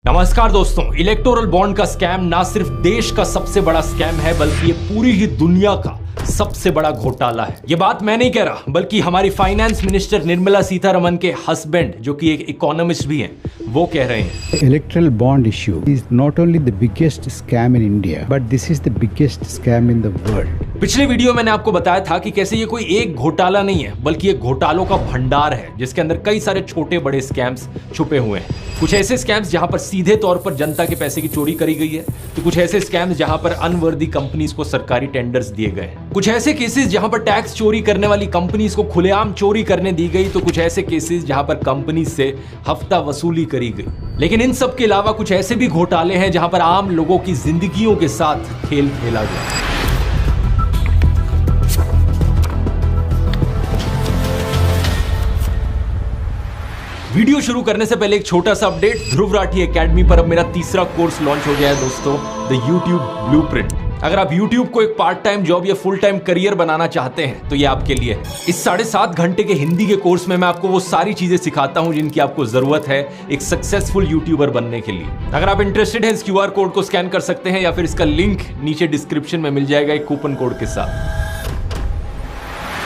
नमस्कार दोस्तों, electoral bond का स्कैम ना सिर्फ देश का सबसे बड़ा स्कैम है बल्कि ये पूरी ही दुनिया का सबसे बड़ा घोटाला है। ये बात मैं नहीं कह रहा बल्कि हमारी फाइनेंस मिनिस्टर निर्मला सीतारमन के हस्बैंड जो कि एक इकोनॉमिस्ट भी हैं वो कह रहे हैं। Electoral bond issue is not only the biggest scam in India, but this is the biggest scam in the world. पिछले वीडियो मैंने आपको बताया था कि कैसे ये कोई एक घोटाला नहीं है बल्कि ये घोटालों का भंडार है जिसके अंदर कई सारे छोटे बड़े स्कैम्स छुपे हुए हैं। कुछ ऐसे स्कैम्स जहां पर सीधे तौर पर जनता के पैसे की चोरी करी गई है, तो कुछ ऐसे स्कैम्स जहां पर अनवर्दी कंपनीज को सरकारी टेंडर्स दिए गए हैं। कुछ ऐसे केसेस जहां पर टैक्स चोरी करने वाली कंपनीज को खुलेआम चोरी करने दी गई, तो कुछ ऐसे केसेस जहां पर कंपनी से हफ्ता वसूली करी गई। लेकिन इन सब के अलावा कुछ ऐसे भी घोटाले हैं जहां पर आम लोगों की जिंदगियों के साथ खेल खेला गया। वीडियो शुरू करने से पहले एक छोटा सा अपडेट, ध्रुव राठी एकेडमी पर अब मेरा तीसरा कोर्स लॉन्च हो गया है दोस्तों, द यूट्यूब ब्लूप्रिंट। अगर आप YouTube को एक पार्ट टाइम जॉब या फुल टाइम करियर बनाना चाहते हैं तो ये आपके लिए है। इस 7.5 घंटे के हिंदी के कोर्स में मैं आपको वो सारी चीजें सिखाता हूं जिनकी आपको जरूरत है एक सक्सेसफुल यूट्यूबर बनने के लिए। अगर आप इंटरेस्टेड हैं, इस QR कोड को स्कैन कर सकते हैं या फिर इसका लिंक नीचे डिस्क्रिप्शन में मिल जाएगा एक कूपन कोड के साथ।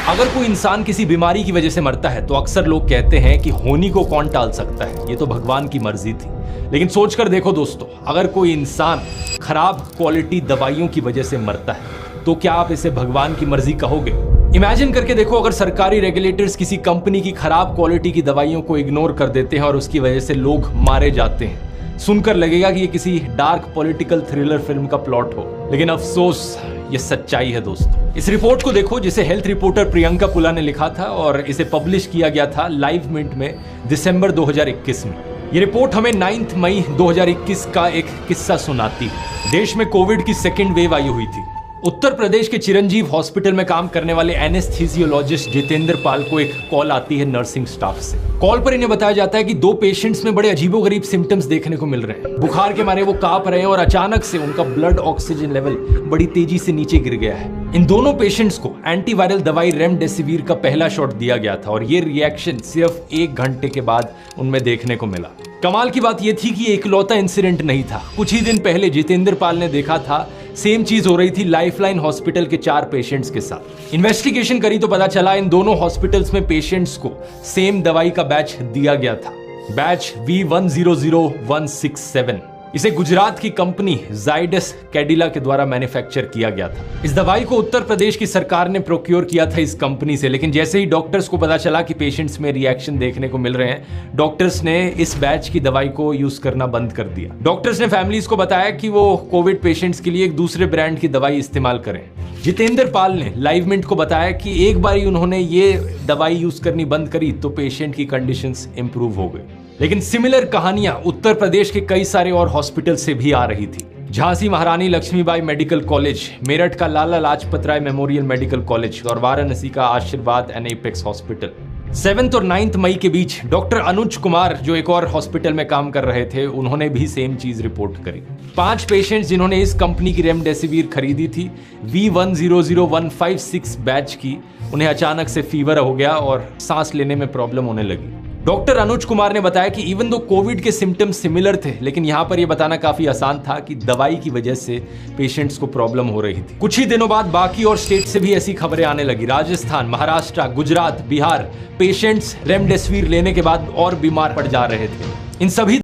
अगर कोई इंसान किसी बीमारी की वजह से मरता है तो अक्सर लोग कहते हैं कि होनी को कौन टाल सकता है, ये तो भगवान की मर्जी थी। लेकिन सोचकर देखो दोस्तों, अगर कोई इंसान खराब क्वालिटी दवाइयों की वजह से मरता है तो क्या आप इसे भगवान की मर्जी कहोगे? इमेजिन करके देखो, अगर सरकारी रेगुलेटर्स किसी कंपनी की खराब क्वालिटी की दवाइयों को इग्नोर कर देते हैं और उसकी वजह से लोग मारे जाते हैं, सुनकर लगेगा कि ये किसी डार्क पॉलिटिकल थ्रिलर फिल्म का प्लॉट हो। लेकिन अफसोस, ये सच्चाई है दोस्तों। इस रिपोर्ट को देखो जिसे हेल्थ रिपोर्टर प्रियंका पुला ने लिखा था और इसे पब्लिश किया गया था लाइव मिंट में दिसंबर 2021 में। ये रिपोर्ट हमें 9 मई 2021 का एक किस्सा सुनाती है। देश में कोविड की सेकेंड वेव आई हुई थी। उत्तर प्रदेश के चिरंजीव हॉस्पिटल में काम करने वाले एनेस्थीसियोलॉजिस्ट जितेंद्र पाल को एक कॉल आती है नर्सिंग स्टाफ से। कॉल पर इन्हें बताया जाता है कि 2 पेशेंट्स में बड़े अजीबोगरीब सिम्टम्स देखने को मिल रहे हैं। बुखार के मारे वो कांप रहे हैं और अचानक से उनका ब्लड ऑक्सीजन लेवल बड़ी तेजी से नीचे गिर गया है। इन दोनों पेशेंट्स को एंटीवायरल दवाई रेमडेसिविर का पहला शॉट दिया गया था और ये रिएक्शन सिर्फ 1 घंटे के बाद उनमें देखने को मिला। कमाल की बात यह थी कि इकलौता इंसिडेंट नहीं था। कुछ ही दिन पहले जितेंद्र पाल ने देखा था सेम चीज हो रही थी लाइफलाइन हॉस्पिटल के 4 पेशेंट्स के साथ। इन्वेस्टिगेशन करी तो पता चला इन दोनों हॉस्पिटल्स में पेशेंट्स को सेम दवाई का बैच दिया गया था, बैच V100167। इसे गुजरात की कंपनी जाइडस कैडिला के द्वारा मैन्युफैक्चर किया गया था। इस दवाई को उत्तर प्रदेश की सरकार ने प्रोक्योर किया था इस कंपनी से, लेकिन जैसे ही डॉक्टर्स को पता चला कि पेशेंट्स में रिएक्शन देखने को मिल रहे हैं, डॉक्टर्स ने इस बैच की दवाई को यूज करना बंद कर दिया। डॉक्टर्स ने फैमिलीज को बताया कि वो कोविड पेशेंट्स के लिए एक दूसरे ब्रांड की दवाई इस्तेमाल करें। जितेंद्र पाल ने लाइव मिंट को बताया कि एक बार उन्होंने ये दवाई यूज करनी बंद करी तो पेशेंट की कंडीशंस इंप्रूव हो गई। लेकिन सिमिलर कहानियां उत्तर प्रदेश के कई सारे और हॉस्पिटल से भी आ रही थी। झांसी महारानी लक्ष्मीबाई मेडिकल कॉलेज, मेरठ का Lala Lajpat Rai memorial medical college और वाराणसी का आशीर्वाद एंड एपेक्स हॉस्पिटल। 7 और 9 मई के बीच डॉक्टर अनुज कुमार जो एक और हॉस्पिटल में काम कर रहे थे, उन्होंने भी सेम चीज रिपोर्ट करी। 5 पेशेंट्स जिन्होंने इस कंपनी की रेमडेसिविर खरीदी थी V100156 बैच की, उन्हें अचानक से फीवर हो गया और सांस लेने में प्रॉब्लम होने लगी। डॉक्टर अनुज कुमार ने बताया कि इवन दो कोविड के सिम्टम्स सिमिलर थे, लेकिन यहां पर यह बताना काफी आसान था कि दवाई की वजह से पेशेंट्स को प्रॉब्लम हो रही थी। कुछ ही दिनों बाद बाकी और स्टेट से भी ऐसी खबरें आने लगी। राजस्थान, महाराष्ट्र, गुजरात, बिहार, पेशेंट्स रेमडेसिविर लेने के बाद और बीमार पड़ जा रहे थे। इन सभी